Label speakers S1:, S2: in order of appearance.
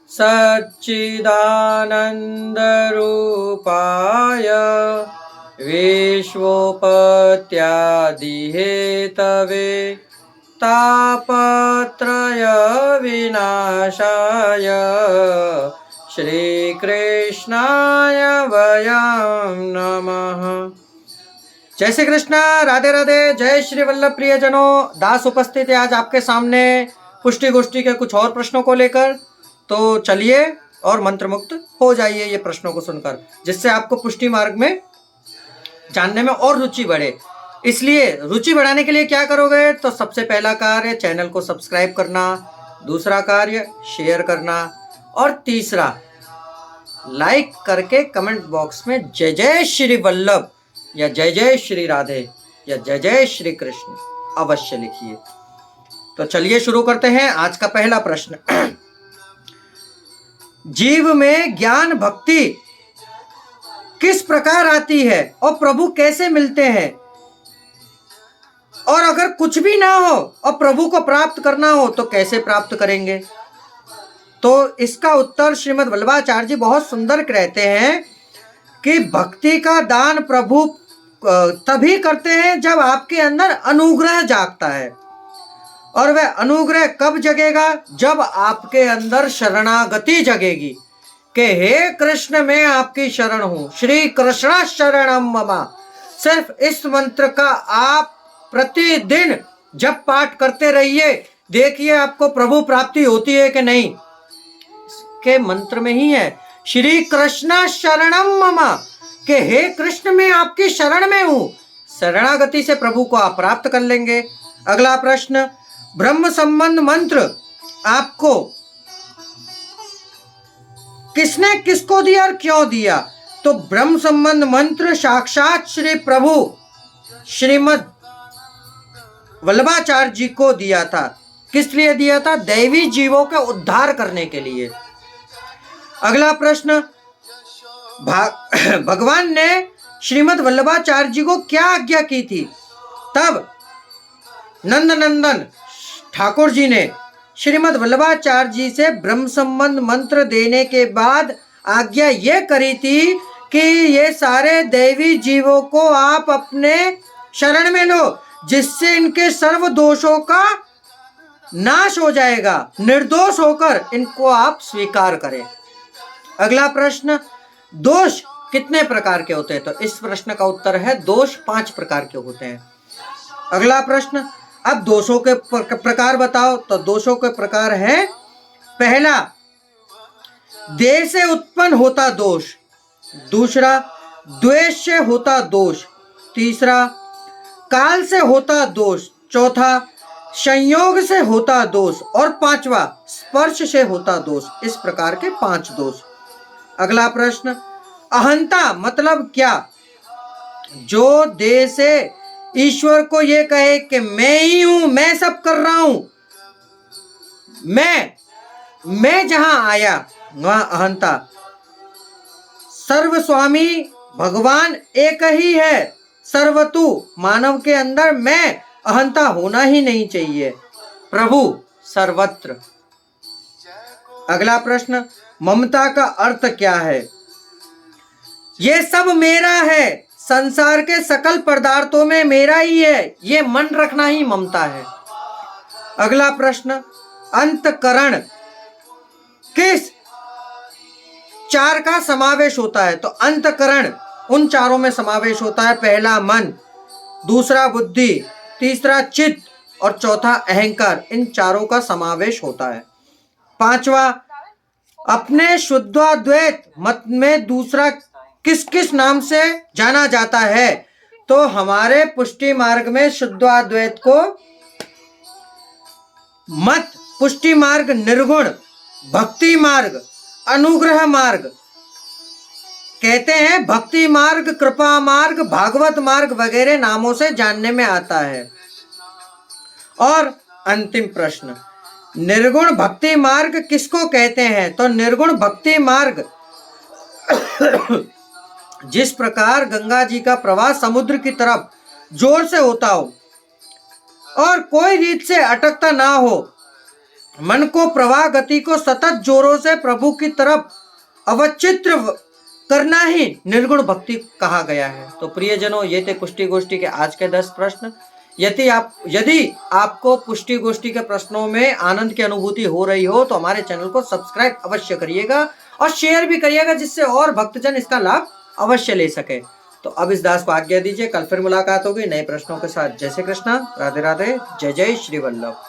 S1: सच्चिदानन्दरूपाय विश्वोपत्यादिहेतवे तापत्रय विनाशाय श्रीकृष्णाय वयं नमः। जय श्री कृष्ण, राधे राधे। जय श्री वल्लभ प्रियजनों, दास उपस्थित है आज आपके सामने पुष्टि गोष्ठी के कुछ और प्रश्नों को लेकर। तो चलिए और मंत्रमुक्त हो जाइए ये प्रश्नों को सुनकर, जिससे आपको पुष्टि मार्ग में जानने में और रुचि बढ़े। इसलिए रुचि बढ़ाने के लिए क्या करोगे, तो सबसे पहला कार्य चैनल को सब्सक्राइब करना, दूसरा कार्य शेयर करना, और तीसरा लाइक करके कमेंट बॉक्स में जय जय श्री वल्लभ या जय जय श्री राधे या जय जय श्री कृष्ण अवश्य लिखिए। तो चलिए शुरू करते हैं आज का पहला प्रश्न। जीव में ज्ञान भक्ति किस प्रकार आती है और प्रभु कैसे मिलते हैं, और अगर कुछ भी ना हो और प्रभु को प्राप्त करना हो तो कैसे प्राप्त करेंगे। तो इसका उत्तर श्रीमद् वल्लभाचार्य जी बहुत सुंदर कहते हैं कि भक्ति का दान प्रभु तभी करते हैं जब आपके अंदर अनुग्रह जागता है। और वह अनुग्रह कब जगेगा, जब आपके अंदर शरणागति जगेगी कि हे कृष्ण मैं आपकी शरण हूं, श्री कृष्ण शरणम मम। सिर्फ इस मंत्र का आप प्रतिदिन जब पाठ करते रहिए, देखिए आपको प्रभु प्राप्ति होती है कि नहीं। इसके मंत्र में ही है श्री कृष्ण शरणम मम, कि हे कृष्ण मैं आपकी शरण में हूं। शरणागति से प्रभु को आप प्राप्त कर लेंगे। अगला प्रश्न, ब्रह्म संबंध मंत्र आपको किसने किसको दिया और क्यों दिया। तो ब्रह्म संबंध मंत्र साक्षात श्री प्रभु श्रीमद् वल्लभाचार्य जी को दिया था। किस लिए दिया था, दैवी जीवों के उद्धार करने के लिए। अगला प्रश्न, भगवान ने श्रीमद् वल्लभाचार्य जी को क्या आज्ञा की थी। तब नंदनंदन ठाकुर जी ने श्रीमद् वल्लभाचार्य जी से ब्रह्म संबंध मंत्र देने के बाद आज्ञा यह करी थी कि ये सारे दैवी जीवों को आप अपने शरण में लो, जिससे इनके सर्व दोषों का नाश हो जाएगा। निर्दोष होकर इनको आप स्वीकार करें। अगला प्रश्न, दोष कितने प्रकार के होते हैं। तो इस प्रश्न का उत्तर है दोष 5 प्रकार के होते हैं। अगला प्रश्न, अब दोषों के प्रकार बताओ। तो दोषों के प्रकार है, पहला देह से उत्पन्न होता दोष, दूसरा द्वेष से होता दोष, तीसरा काल से होता दोष, चौथा संयोग से होता दोष, और पांचवा स्पर्श से होता दोष। इस प्रकार के 5 दोष। अगला प्रश्न, अहंता मतलब क्या। जो देह से ईश्वर को ये कहे कि मैं ही हूं, मैं सब कर रहा हूं, मैं जहां आया वहां अहंता। सर्वस्वामी भगवान एक ही है, सर्वतु मानव के अंदर मैं अहंता होना ही नहीं चाहिए, प्रभु सर्वत्र। अगला प्रश्न, ममता का अर्थ क्या है। ये सब मेरा है, संसार के सकल पदार्थों में मेरा ही है, ये मन रखना ही ममता है। अगला प्रश्न, अंतकरण किस 4 का समावेश होता है। तो अंतकरण उन 4 में समावेश होता है, पहला मन, दूसरा बुद्धि, तीसरा चित्त और चौथा अहंकार। इन 4 का समावेश होता है। पांचवा, अपने शुद्धाद्वैत मत में दूसरा किस किस नाम से जाना जाता है। तो हमारे पुष्टि मार्ग में शुद्धाद्वैत को मत पुष्टि मार्ग, निर्गुण, भक्ति मार्ग, अनुग्रह मार्ग कहते हैं। भक्ति मार्ग, कृपा मार्ग, भागवत मार्ग वगैरह नामों से जानने में आता है। और अंतिम प्रश्न, निर्गुण भक्ति मार्ग किसको कहते हैं। तो निर्गुण भक्ति मार्ग जिस प्रकार गंगा जी का प्रवाह समुद्र की तरफ जोर से होता हो और कोई रीत से अटकता ना हो, मन को प्रवाह गति को सतत जोरों से प्रभु की तरफ अवचित्र करना ही निर्गुण भक्ति कहा गया है। तो प्रियजनों, ये थे पुष्टि गोष्ठी के आज के 10 प्रश्न। यदि आपको पुष्टि गोष्ठी के प्रश्नों में आनंद की अनुभूति हो रही हो तो हमारे चैनल को सब्सक्राइब अवश्य करिएगा और शेयर भी करिएगा, जिससे और भक्तजन इसका लाभ अवश्य ले सके। तो अब इस दास को आज्ञा दीजिए, कल फिर मुलाकात होगी नए प्रश्नों के साथ। जय श्री कृष्णा, राधे राधे, जय जय श्री वल्लभ।